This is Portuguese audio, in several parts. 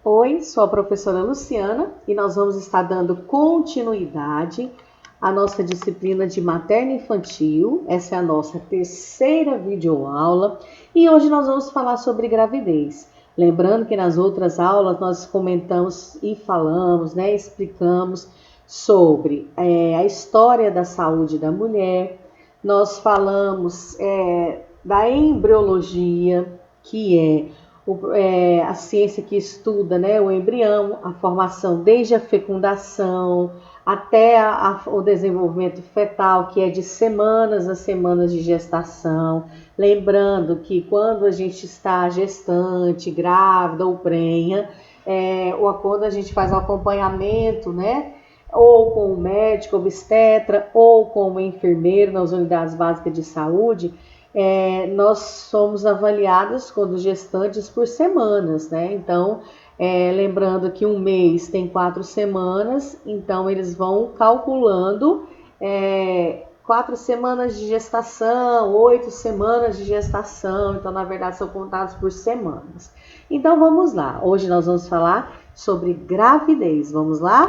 Oi, sou a professora Luciana e nós vamos estar dando continuidade à nossa disciplina de materno-infantil. Essa é a nossa terceira videoaula e hoje nós vamos falar sobre gravidez. Lembrando que nas outras aulas nós comentamos e falamos, explicamos sobre a história da saúde da mulher. Nós falamos da embriologia, que é a ciência que estuda, o embrião, a formação desde a fecundação até o desenvolvimento fetal, que é de semanas a semanas de gestação. Lembrando que quando a gente está gestante, grávida ou prenha, ou quando a gente faz o acompanhamento, ou com o médico obstetra, ou com o enfermeiro nas unidades básicas de saúde, nós somos avaliadas quando gestantes por semanas, Então, lembrando que um mês tem 4 semanas, então eles vão calculando 4 semanas de gestação, 8 semanas de gestação, então na verdade são contados por semanas. Então vamos lá, hoje nós vamos falar sobre gravidez, vamos lá?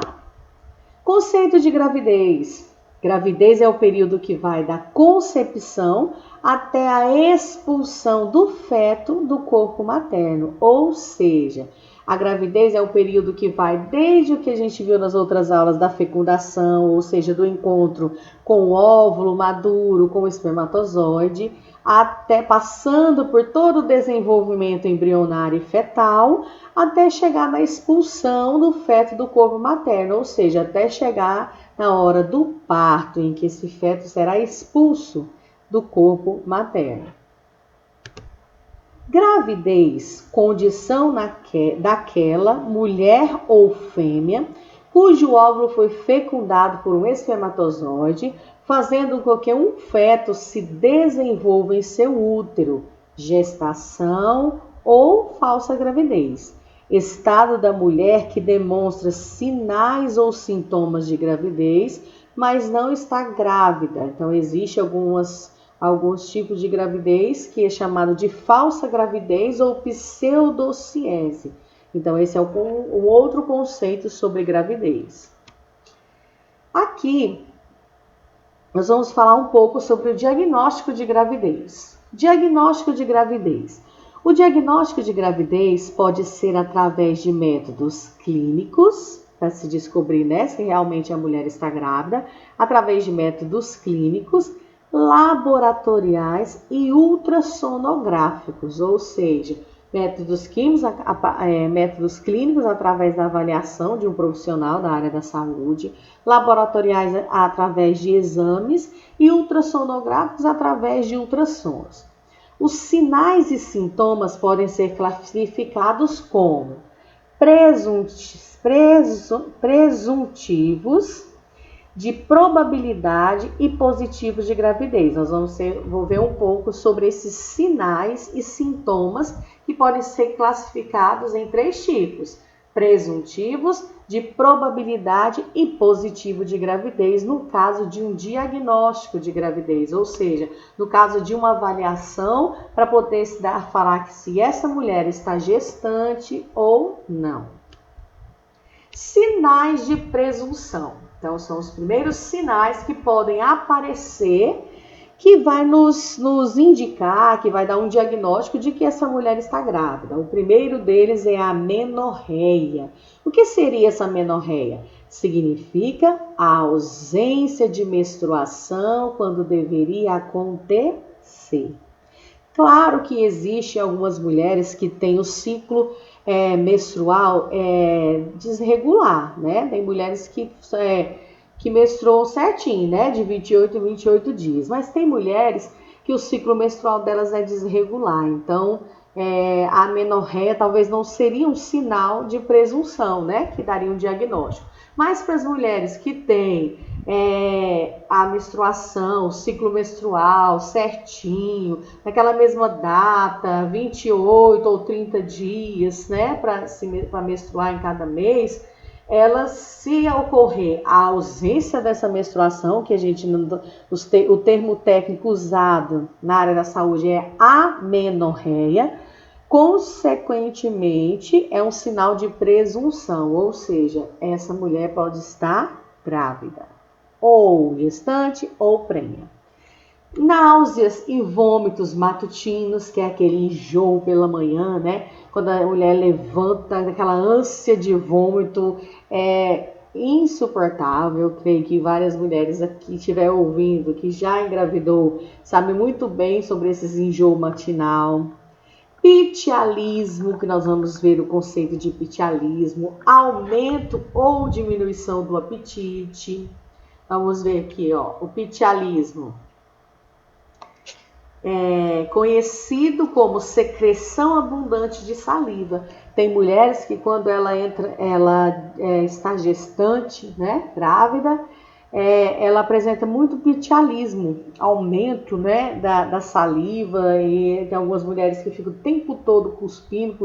Conceito de gravidez. Gravidez é o período que vai da concepção até a expulsão do feto do corpo materno, ou seja, a gravidez é o período que vai desde o que a gente viu nas outras aulas da fecundação, ou seja, do encontro com o óvulo maduro, com o espermatozoide, até passando por todo o desenvolvimento embrionário e fetal, até chegar na expulsão do feto do corpo materno, ou seja, até chegar na hora do parto, em que esse feto será expulso do corpo materno. Gravidez, condição daquela mulher ou fêmea cujo óvulo foi fecundado por um espermatozoide, fazendo com que um feto se desenvolva em seu útero, gestação ou falsa gravidez. Estado da mulher que demonstra sinais ou sintomas de gravidez, mas não está grávida. Então, existe alguns tipos de gravidez que é chamado de falsa gravidez ou pseudociese. Então, esse é um outro conceito sobre gravidez. Aqui, nós vamos falar um pouco sobre o diagnóstico de gravidez. Diagnóstico de gravidez. O diagnóstico de gravidez pode ser através de métodos clínicos, para se descobrir se realmente a mulher está grávida, através de métodos clínicos, laboratoriais e ultrassonográficos, ou seja, métodos clínicos através da avaliação de um profissional da área da saúde, laboratoriais através de exames e ultrassonográficos através de ultrassons. Os sinais e sintomas podem ser classificados como presuntivos, de probabilidade e positivos de gravidez. Nós vamos ver um pouco sobre esses sinais e sintomas que podem ser classificados em 3 tipos: presuntivos, de probabilidade e positivo de gravidez, no caso de um diagnóstico de gravidez, ou seja, no caso de uma avaliação para poder falar que se essa mulher está gestante ou não. Sinais de presunção. Então, são os primeiros sinais que podem aparecer, que vai nos indicar, que vai dar um diagnóstico de que essa mulher está grávida. O primeiro deles é a menorreia. O que seria essa menorreia? Significa a ausência de menstruação quando deveria acontecer. Claro que existem algumas mulheres que têm o ciclo menstrual desregular, Tem mulheres que menstruam certinho, de 28 em 28 dias. Mas tem mulheres que o ciclo menstrual delas é desregular. Então, a menorreia talvez não seria um sinal de presunção, que daria um diagnóstico. Mas para as mulheres que têm a menstruação, o ciclo menstrual certinho, naquela mesma data, 28 ou 30 dias, para menstruar em cada mês, elas, se ocorrer a ausência dessa menstruação, que a gente o termo técnico usado na área da saúde é amenorreia, Consequentemente, é um sinal de presunção, ou seja, essa mulher pode estar grávida, ou gestante, ou prenha. Náuseas e vômitos matutinos, que é aquele enjoo pela manhã, né? Quando a mulher levanta, aquela ânsia de vômito é insuportável. Creio que várias mulheres aqui estiver ouvindo, que já engravidou, sabem muito bem sobre esses enjoo matinal. Pitialismo, que nós vamos ver o conceito de pitialismo, aumento ou diminuição do apetite. Vamos ver aqui, ó, o pitialismo. Conhecido como secreção abundante de saliva. Tem mulheres que quando ela está gestante, né, grávida, ela apresenta muito pitialismo, aumento, né, da saliva, e tem algumas mulheres que ficam o tempo todo cuspindo,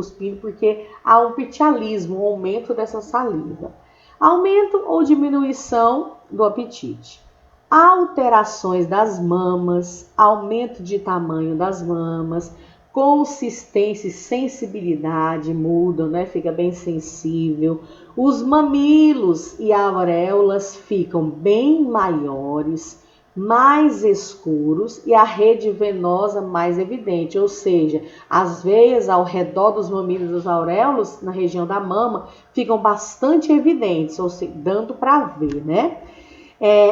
porque há um pitialismo, um aumento dessa saliva. Aumento ou diminuição do apetite. Alterações das mamas, aumento de tamanho das mamas, consistência e sensibilidade mudam, né? Fica bem sensível. Os mamilos e auréolas ficam bem maiores, mais escuros e a rede venosa mais evidente, ou seja, as veias ao redor dos mamilos e dos auréolos, na região da mama, ficam bastante evidentes, ou seja, dando para ver, né?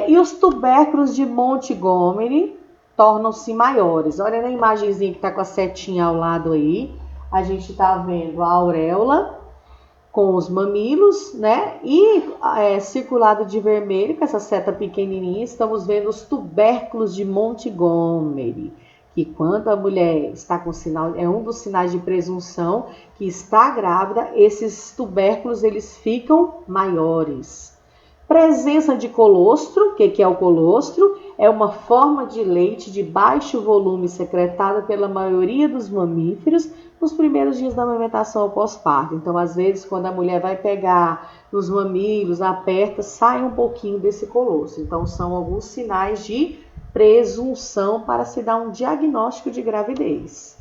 E os tubérculos de Montgomery tornam-se maiores. Olha na imagenzinha que está com a setinha ao lado aí. A gente está vendo a auréola com os mamilos, né? E circulado de vermelho, com essa seta pequenininha, estamos vendo os tubérculos de Montgomery. Que quando a mulher está com sinal, é um dos sinais de presunção que está grávida, esses tubérculos eles ficam maiores. Presença de colostro. O que é o colostro? É uma forma de leite de baixo volume secretada pela maioria dos mamíferos nos primeiros dias da amamentação ou pós-parto. Então, às vezes, quando a mulher vai pegar nos mamilos, aperta, sai um pouquinho desse colostro. Então, são alguns sinais de presunção para se dar um diagnóstico de gravidez.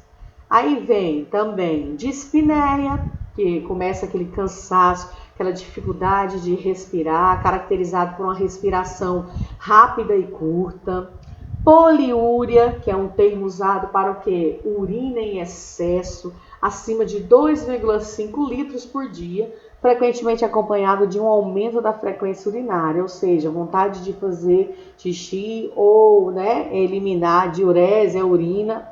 Aí vem também dispneia, que começa aquele cansaço, aquela dificuldade de respirar, caracterizado por uma respiração rápida e curta. Poliúria, que é um termo usado para o quê? Urina em excesso, acima de 2,5 litros por dia, frequentemente acompanhado de um aumento da frequência urinária, ou seja, vontade de fazer xixi ou, né, eliminar a diurese, a urina,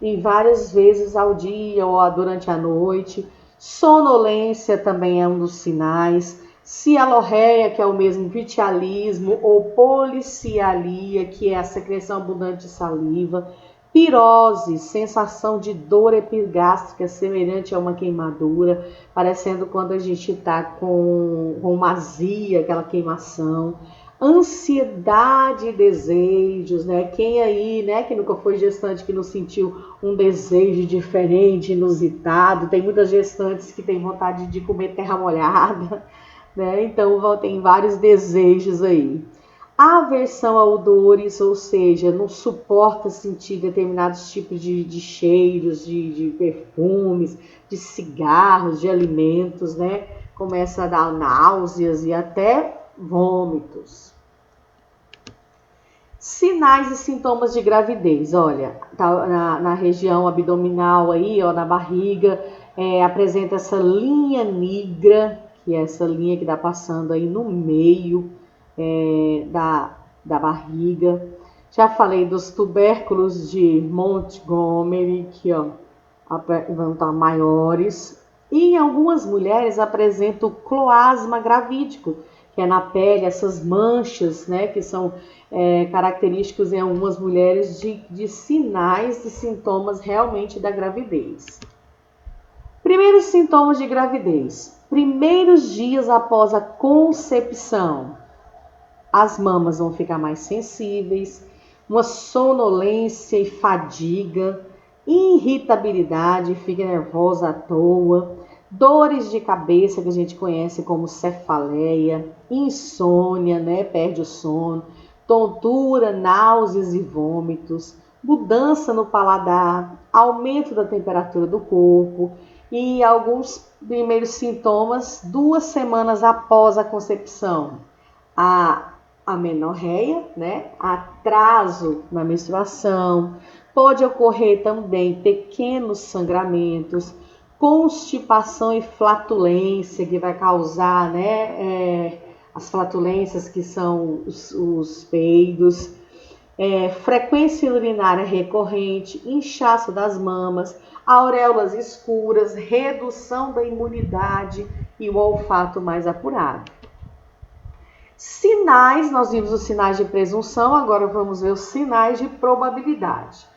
em várias vezes ao dia ou durante a noite. Sonolência também é um dos sinais. Cialorreia, que é o mesmo pitialismo, ou policialia, que é a secreção abundante de saliva. Pirose, sensação de dor epigástrica semelhante a uma queimadura, parecendo quando a gente está com uma azia, aquela queimação. Ansiedade e desejos, né? Quem aí, né, que nunca foi gestante, que não sentiu um desejo diferente, inusitado? Tem muitas gestantes que têm vontade de comer terra molhada, né? Então tem vários desejos aí. Aversão a odores, ou seja, não suporta sentir determinados tipos de cheiros, de perfumes, de cigarros, de alimentos, né? Começa a dar náuseas e até vômitos. Sinais e sintomas de gravidez. Olha, tá na região abdominal aí, ó, na barriga, apresenta essa linha negra, que é essa linha que está passando aí no meio da barriga. Já falei dos tubérculos de Montgomery, que ó, vão estar maiores. E em algumas mulheres apresenta o cloasma gravídico, que é na pele, essas manchas, né, que são característicos em algumas mulheres de sinais e sintomas realmente da gravidez. Primeiros sintomas de gravidez. Primeiros dias após a concepção. As mamas vão ficar mais sensíveis, uma sonolência e fadiga, irritabilidade, fica nervosa à toa, dores de cabeça que a gente conhece como cefaleia, insônia, né, perde o sono, tontura, náuseas e vômitos, mudança no paladar, aumento da temperatura do corpo e alguns primeiros sintomas 2 semanas após a concepção. A amenorreia, né? Atraso na menstruação, pode ocorrer também pequenos sangramentos, constipação e flatulência, que vai causar, né, as flatulências, que são os peidos, frequência urinária recorrente, inchaço das mamas, auréolas escuras, redução da imunidade e o olfato mais apurado. Sinais, nós vimos os sinais de presunção, agora vamos ver os sinais de probabilidade.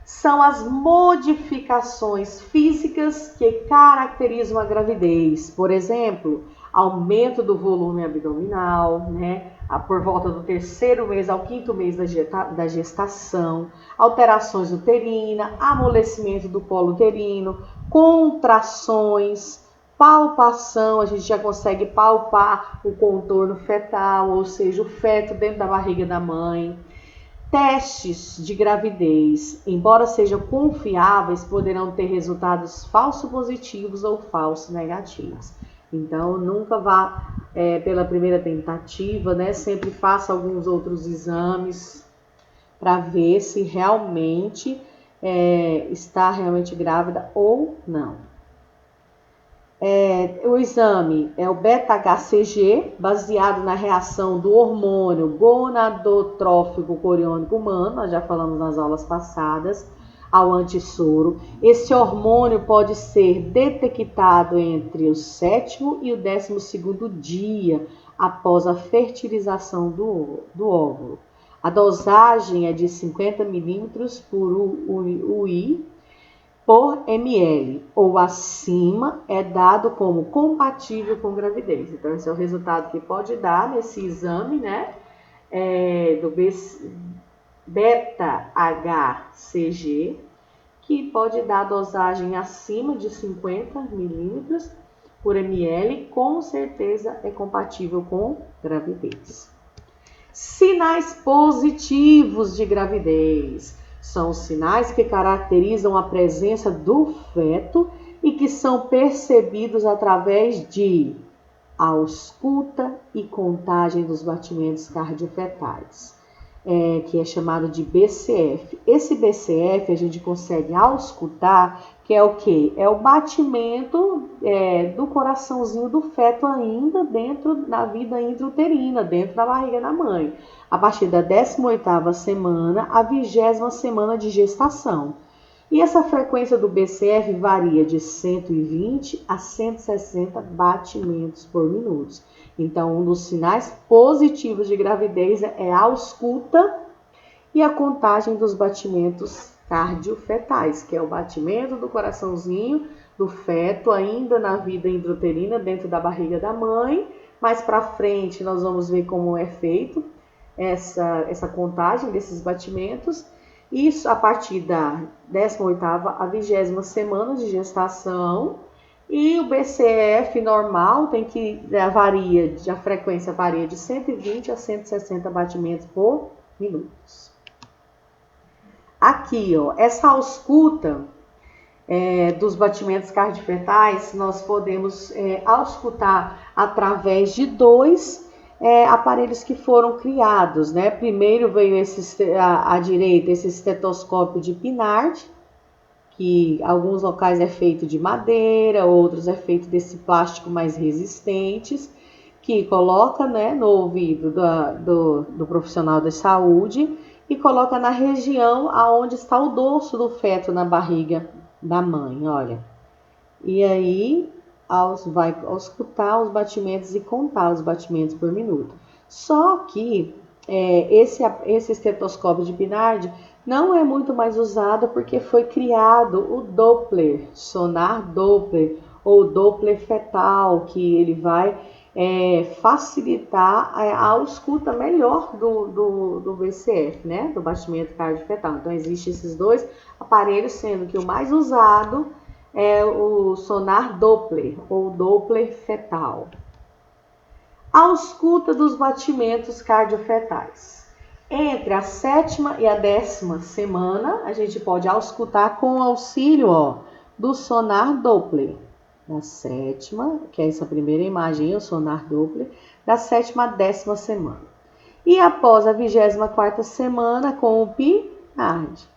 São as modificações físicas que caracterizam a gravidez. Por exemplo, aumento do volume abdominal, né? Por volta do 3º mês ao 5º mês da gestação, alterações uterinas, amolecimento do colo uterino, contrações, palpação, a gente já consegue palpar o contorno fetal, ou seja, o feto dentro da barriga da mãe. Testes de gravidez, embora sejam confiáveis, poderão ter resultados falso positivos ou falso negativos. Então, nunca vá pela primeira tentativa, né? Sempre faça alguns outros exames para ver se realmente está realmente grávida ou não. O exame é o beta-HCG, baseado na reação do hormônio gonadotrófico coriônico humano, nós já falamos nas aulas passadas, ao antissoro. Esse hormônio pode ser detectado entre o 7º e o 12º dia após a fertilização do óvulo. A dosagem é de 50 ml por UI por ml, ou acima, é dado como compatível com gravidez. Então, esse é o resultado que pode dar nesse exame, né? Do beta-HCG, que pode dar dosagem acima de 50 ml por ml, com certeza é compatível com gravidez. Sinais positivos de gravidez. São os sinais que caracterizam a presença do feto e que são percebidos através de ausculta e contagem dos batimentos cardiofetais, que é chamado de BCF. Esse BCF a gente consegue auscultar, que é o quê? É o batimento do coraçãozinho do feto ainda dentro da vida intrauterina, dentro da barriga da mãe, a partir da 18ª semana à 20ª semana de gestação. E essa frequência do BCF varia de 120 a 160 batimentos por minuto. Então, um dos sinais positivos de gravidez é a ausculta e a contagem dos batimentos cardiofetais, que é o batimento do coraçãozinho do feto ainda na vida intrauterina, dentro da barriga da mãe. Mais para frente, nós vamos ver como é feito essa contagem desses batimentos. Isso a partir da 18ª a 20ª semana de gestação. E o BCF normal a frequência varia de 120 a 160 batimentos por minuto. Aqui, ó, essa ausculta dos batimentos cardiofetais, nós podemos auscultar através de 2 aparelhos que foram criados, né? Primeiro veio à direita esse estetoscópio de Pinard, que em alguns locais é feito de madeira, outros é feito desse plástico mais resistentes, que coloca, né, no ouvido do profissional da saúde e coloca na região aonde está o dorso do feto na barriga da mãe, olha. E aí vai auscultar os batimentos e contar os batimentos por minuto. Só que esse estetoscópio de Pinard não é muito mais usado porque foi criado o Doppler, sonar Doppler ou Doppler fetal, que ele vai facilitar a ausculta melhor do BCF, né, do batimento cardiofetal. Então, existem esses 2 aparelhos, sendo que o mais usado é o sonar Doppler ou Doppler fetal. Ausculta dos batimentos cardiofetais. Entre a 7ª e a 10ª semana, a gente pode auscultar com o auxílio, ó, do sonar Doppler. Da 7ª, que é essa primeira imagem, o sonar Doppler, da 7ª à 10ª semana. E após a 24ª semana, com o PINARD.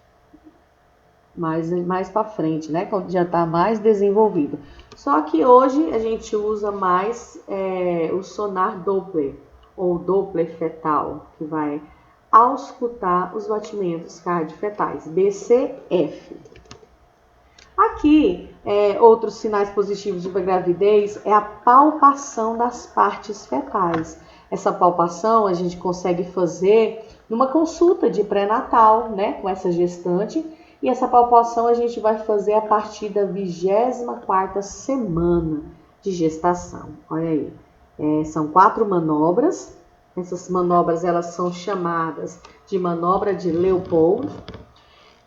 Mais para frente, né? Quando já está mais desenvolvido. Só que hoje a gente usa mais o sonar Doppler, ou Doppler fetal, que vai auscultar os batimentos cardiofetais, BCF. Aqui, outros sinais positivos de gravidez é a palpação das partes fetais. Essa palpação a gente consegue fazer numa consulta de pré-natal, né, com essa gestante, e essa palpação a gente vai fazer a partir da 24ª semana de gestação. Olha aí, são 4 manobras. Essas manobras elas são chamadas de manobra de Leopold.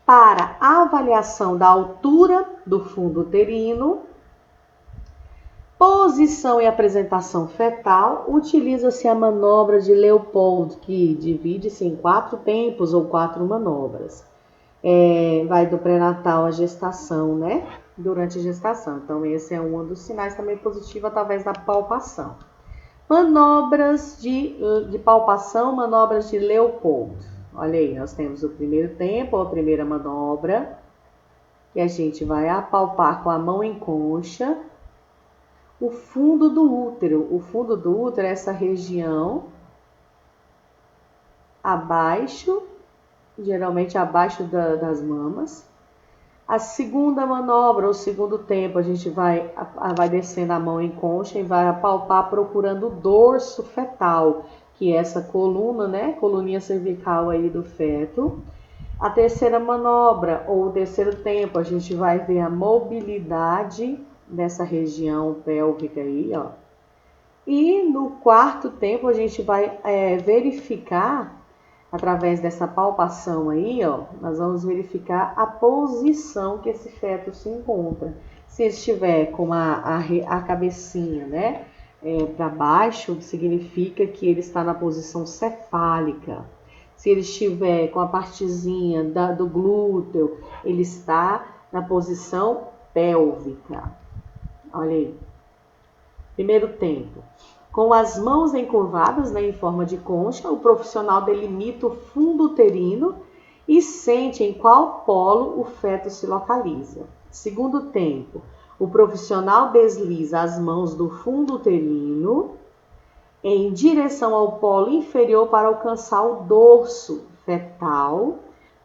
Para a avaliação da altura do fundo uterino, posição e apresentação fetal, utiliza-se a manobra de Leopold, que divide-se em 4 tempos ou 4 manobras. Vai do pré-natal à gestação, né? Durante a gestação. Então, esse é um dos sinais também positivos através da palpação. Manobras de palpação, manobras de Leopold. Olha aí, nós temos o primeiro tempo, a primeira manobra, que a gente vai apalpar com a mão em concha o fundo do útero. O fundo do útero é essa região abaixo, geralmente abaixo das mamas. A segunda manobra, o segundo tempo, a gente vai descendo a mão em concha e vai apalpar procurando o dorso fetal, que é essa coluna, né? Coluninha cervical aí do feto. A terceira manobra, ou o terceiro tempo, a gente vai ver a mobilidade dessa região pélvica aí, ó. E no quarto tempo, a gente vai verificar, através dessa palpação aí, ó, nós vamos verificar a posição que esse feto se encontra. Se ele estiver com a cabecinha, né, para baixo, significa que ele está na posição cefálica. Se ele estiver com a partezinha do glúteo, ele está na posição pélvica. Olha aí. Primeiro tempo. Com as mãos encurvadas, né, em forma de concha, o profissional delimita o fundo uterino e sente em qual polo o feto se localiza. Segundo tempo, o profissional desliza as mãos do fundo uterino em direção ao polo inferior para alcançar o dorso fetal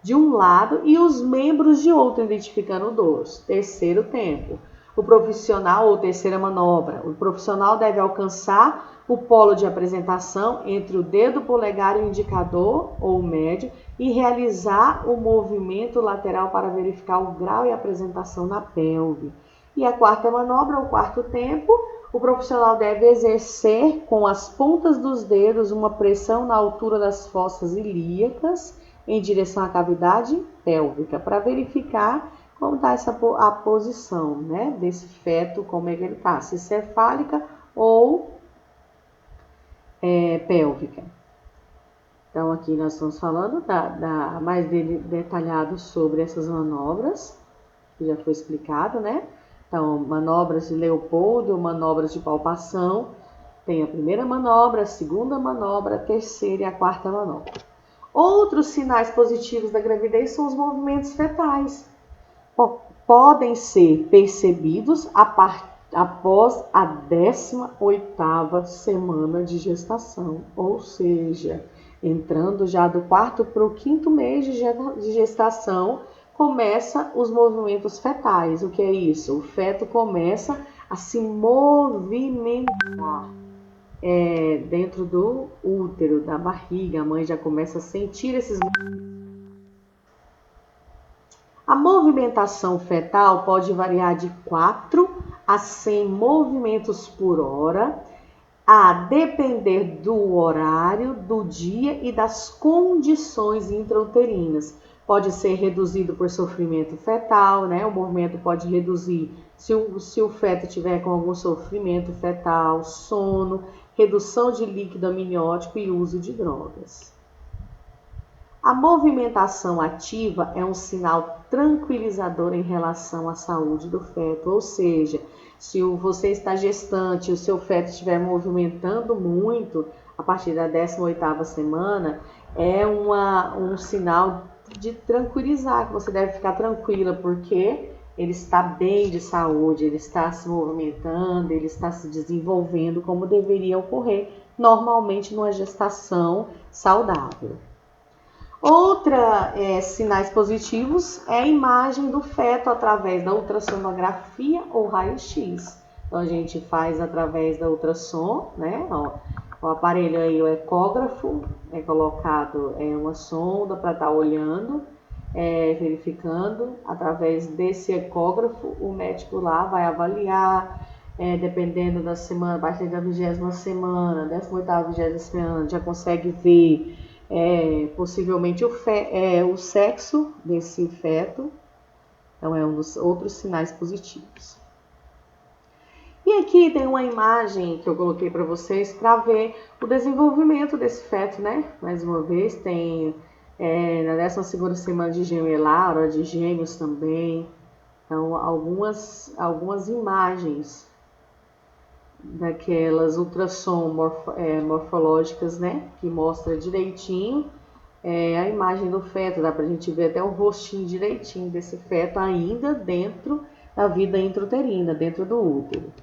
de um lado e os membros de outro, identificando o dorso. Terceiro tempo. O profissional, ou terceira manobra, o profissional deve alcançar o polo de apresentação entre o dedo polegar e o indicador ou médio e realizar o movimento lateral para verificar o grau e apresentação na pelve. E a quarta manobra, o quarto tempo, o profissional deve exercer com as pontas dos dedos uma pressão na altura das fossas ilíacas em direção à cavidade pélvica para verificar como está a posição, né, desse feto, como é que ele está, se cefálica ou pélvica. Então, aqui nós estamos falando mais detalhado sobre essas manobras, que já foi explicado, né? Então, manobras de Leopold, manobras de palpação, tem a primeira manobra, a segunda manobra, a terceira e a quarta manobra. Outros sinais positivos da gravidez são os movimentos fetais. Podem ser percebidos após a 18ª semana de gestação, ou seja, entrando já do 4º para o 5º mês de gestação, começa os movimentos fetais. O que é isso? O feto começa a se movimentar dentro do útero, da barriga. A mãe já começa a sentir esses movimentos. A movimentação fetal pode variar de 4 a 100 movimentos por hora, a depender do horário, do dia e das condições intrauterinas. Pode ser reduzido por sofrimento fetal, né? O movimento pode reduzir se o feto tiver com algum sofrimento fetal, sono, redução de líquido amniótico e uso de drogas. A movimentação ativa é um sinal tranquilizador em relação à saúde do feto, ou seja, se você está gestante e o seu feto estiver movimentando muito a partir da 18ª semana, é um sinal de tranquilizar, que você deve ficar tranquila, porque ele está bem de saúde, ele está se movimentando, ele está se desenvolvendo como deveria ocorrer normalmente numa gestação saudável. Outra sinais positivos é a imagem do feto através da ultrassonografia ou raio-x. Então a gente faz através da ultrassom, né? Ó, o aparelho aí, o ecógrafo, é colocado uma sonda para estar olhando, verificando. Através desse ecógrafo, o médico lá vai avaliar, dependendo da semana, a partir da 20ª semana, 18ª, 20ª semana, já consegue ver possivelmente o sexo desse feto. Então é um dos outros sinais positivos. E aqui tem uma imagem que eu coloquei para vocês para ver o desenvolvimento desse feto, né? Mais uma vez, tem na 12ª semana de gemelar, hora de gêmeos também. Então, algumas imagens daquelas ultrassom morfológicas, né? Que mostra direitinho a imagem do feto. Dá pra gente ver até o rostinho direitinho desse feto ainda dentro da vida intrauterina, dentro do útero.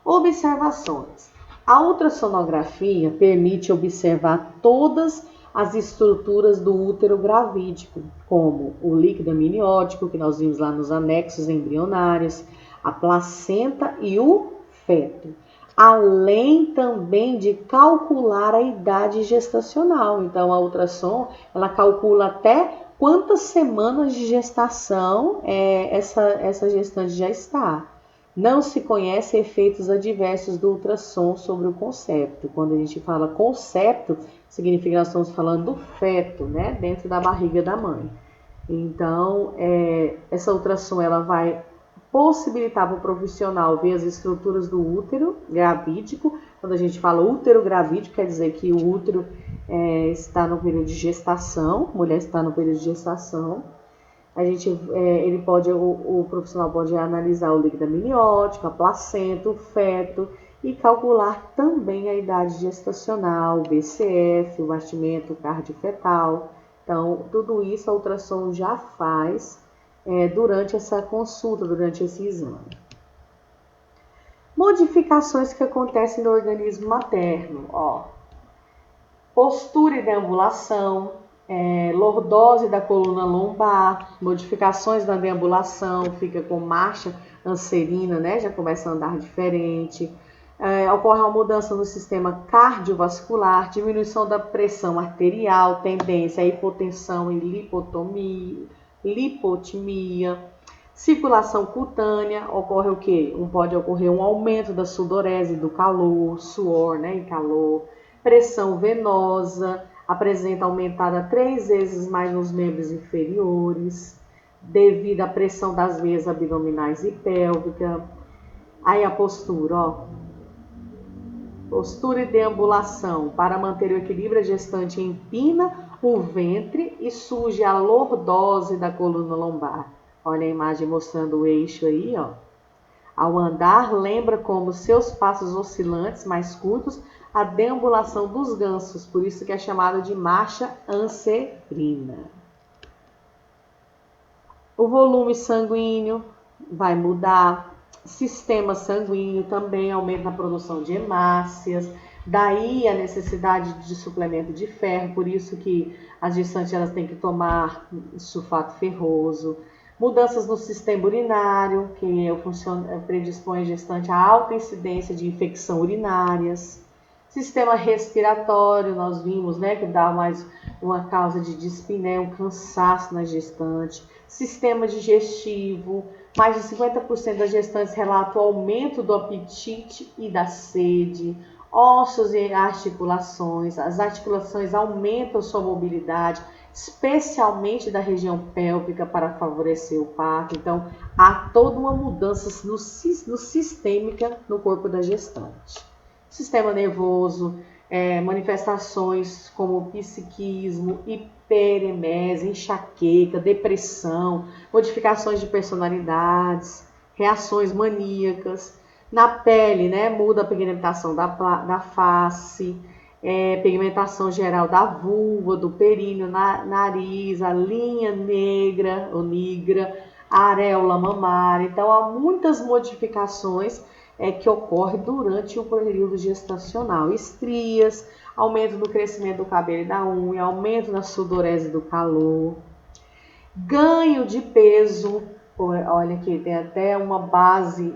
Observações. A ultrassonografia permite observar todas as estruturas do útero gravídico, como o líquido amniótico, que nós vimos lá nos anexos embrionários, a placenta e o feto, além também de calcular a idade gestacional. Então, a ultrassom, ela calcula até quantas semanas de gestação essa gestante já está. Não se conhece efeitos adversos do ultrassom sobre o concepto. Quando a gente fala concepto, significa que nós estamos falando do feto, né, dentro da barriga da mãe. Então, essa ultrassom ela vai possibilitar para o profissional ver as estruturas do útero gravídico. Quando a gente fala útero gravídico, quer dizer que o útero está no período de gestação, a mulher está no período de gestação. O profissional pode analisar o líquido amniótico, a placenta, o feto e calcular também a idade gestacional, o BCF, o batimento cardiofetal. Então, tudo isso a ultrassom já faz durante essa consulta, durante esse exame. Modificações que acontecem no organismo materno, postura e deambulação, lordose da coluna lombar, modificações na deambulação, fica com marcha anserina, né? Já começa a andar diferente. Ocorre uma mudança no sistema cardiovascular, diminuição da pressão arterial, tendência à hipotensão e lipotimia. Circulação cutânea, ocorre o quê? Pode ocorrer um aumento da sudorese, do calor, suor, né? E calor. Pressão venosa, apresenta aumentada 3 vezes mais nos membros inferiores, devido à pressão das veias abdominais e pélvica. Aí a postura, postura e deambulação. Para manter o equilíbrio, a gestante empina o ventre e surge a lordose da coluna lombar. Olha a imagem mostrando o eixo aí, Ao andar, lembra como seus passos oscilantes mais curtos a deambulação dos gansos, por isso que é chamada de marcha anserina. O volume sanguíneo vai mudar, sistema sanguíneo também aumenta a produção de hemácias, daí a necessidade de suplemento de ferro, por isso que as gestantes elas têm que tomar sulfato ferroso. Mudanças no sistema urinário, que predispõe a gestante a alta incidência de infecção urinárias. Sistema respiratório, nós vimos, né, que dá mais uma causa de dispneia, um cansaço na gestante. Sistema digestivo, mais de 50% das gestantes relatam aumento do apetite e da sede. Ossos e articulações, as articulações aumentam sua mobilidade, especialmente da região pélvica para favorecer o parto. Então, há toda uma mudança sistêmica no corpo da gestante. Sistema nervoso, manifestações como psiquismo, hiperemese, enxaqueca, depressão, modificações de personalidades, reações maníacas. Na pele, né, muda a pigmentação da face, pigmentação geral da vulva, do períneo, nariz, a linha negra ou nigra, a areola mamária. Então, há muitas modificações que ocorrem durante o período gestacional. Estrias, aumento do crescimento do cabelo e da unha, aumento da sudorese do calor, ganho de peso. Olha aqui, tem até uma base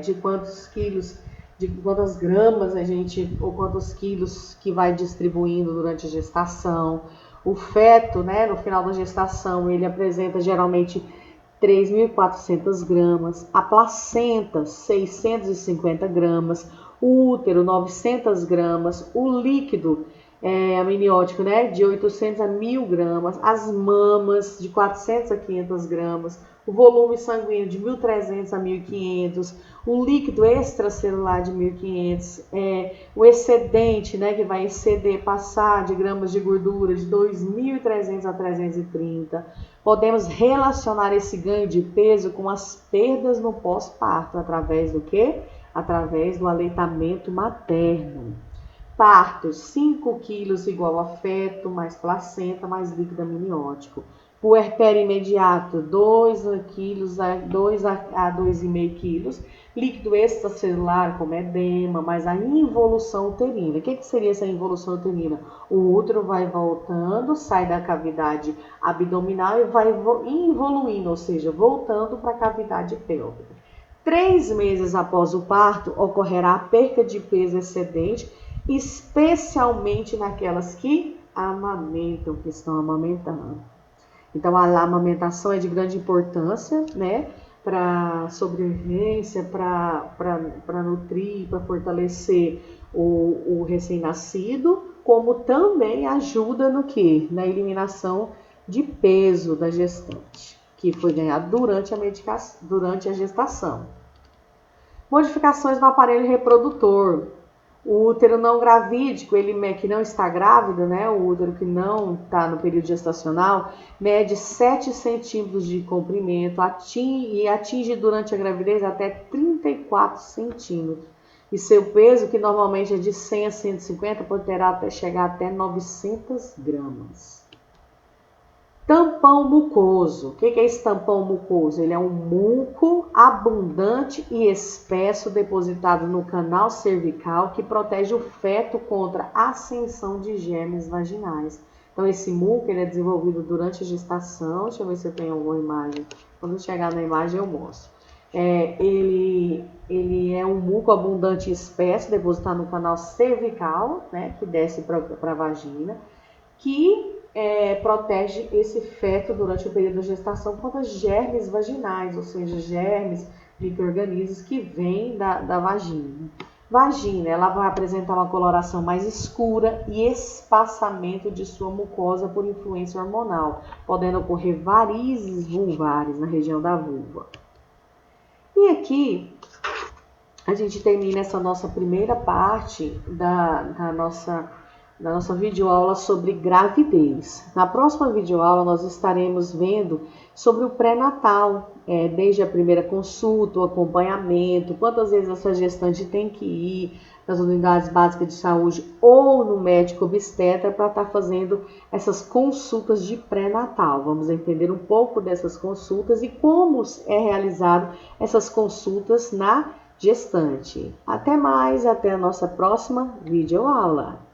de quantos quilos, de quantas gramas a gente, ou quantos quilos que vai distribuindo durante a gestação. O feto, né, no final da gestação, ele apresenta geralmente 3.400 gramas, a placenta 650 gramas, o útero 900 gramas, o líquido amniótico, né, de 800 a 1.000 gramas, as mamas de 400 a 500 gramas, o volume sanguíneo de 1.300 a 1.500, o líquido extracelular de 1.500, o excedente, né, que vai exceder, passar de gramas de gordura de 2.300 a 330. Podemos relacionar esse ganho de peso com as perdas no pós-parto, através do quê? Através do aleitamento materno. Partos, 5 quilos igual a feto, mais placenta, mais líquido amniótico. Puerpério imediato, 2 quilos a 2,5 quilos. Líquido extracelular, como edema, mais a involução uterina. O que seria essa involução uterina? O útero vai voltando, sai da cavidade abdominal e vai involuindo, ou seja, voltando para a cavidade pélvica. 3 meses após o parto, ocorrerá a perca de peso excedente, especialmente naquelas que amamentam, que estão amamentando. Então, a amamentação é de grande importância, né, para sobrevivência, para nutrir, para fortalecer o recém-nascido, como também ajuda no quê? Na eliminação de peso da gestante, que foi ganhado durante a gestação. Modificações no aparelho reprodutor. O útero não gravídico, ele que não está grávido, né? O útero que não está no período gestacional, mede 7 centímetros de comprimento e atinge durante a gravidez até 34 centímetros. E seu peso, que normalmente é de 100 a 150, poderá chegar até 900 gramas. Tampão mucoso. O que é esse tampão mucoso? Ele é um muco abundante e espesso depositado no canal cervical que protege o feto contra a ascensão de germes vaginais. Então, esse muco ele é desenvolvido durante a gestação. Deixa eu ver se eu tenho alguma imagem. Quando chegar na imagem eu mostro. Ele é um muco abundante e espesso depositado no canal cervical, né, que desce para a vagina, que protege esse feto durante o período da gestação contra germes vaginais, ou seja, germes, micro-organismos que vêm da vagina. Vagina, ela vai apresentar uma coloração mais escura e espaçamento de sua mucosa por influência hormonal, podendo ocorrer varizes vulvares na região da vulva. E aqui a gente termina essa nossa primeira parte da nossa videoaula sobre gravidez. Na próxima videoaula nós estaremos vendo sobre o pré-natal, desde a primeira consulta, o acompanhamento, quantas vezes essa gestante tem que ir nas unidades básicas de saúde ou no médico obstetra para estar fazendo essas consultas de pré-natal. Vamos entender um pouco dessas consultas e como é realizado essas consultas na gestante. Até mais, até a nossa próxima videoaula.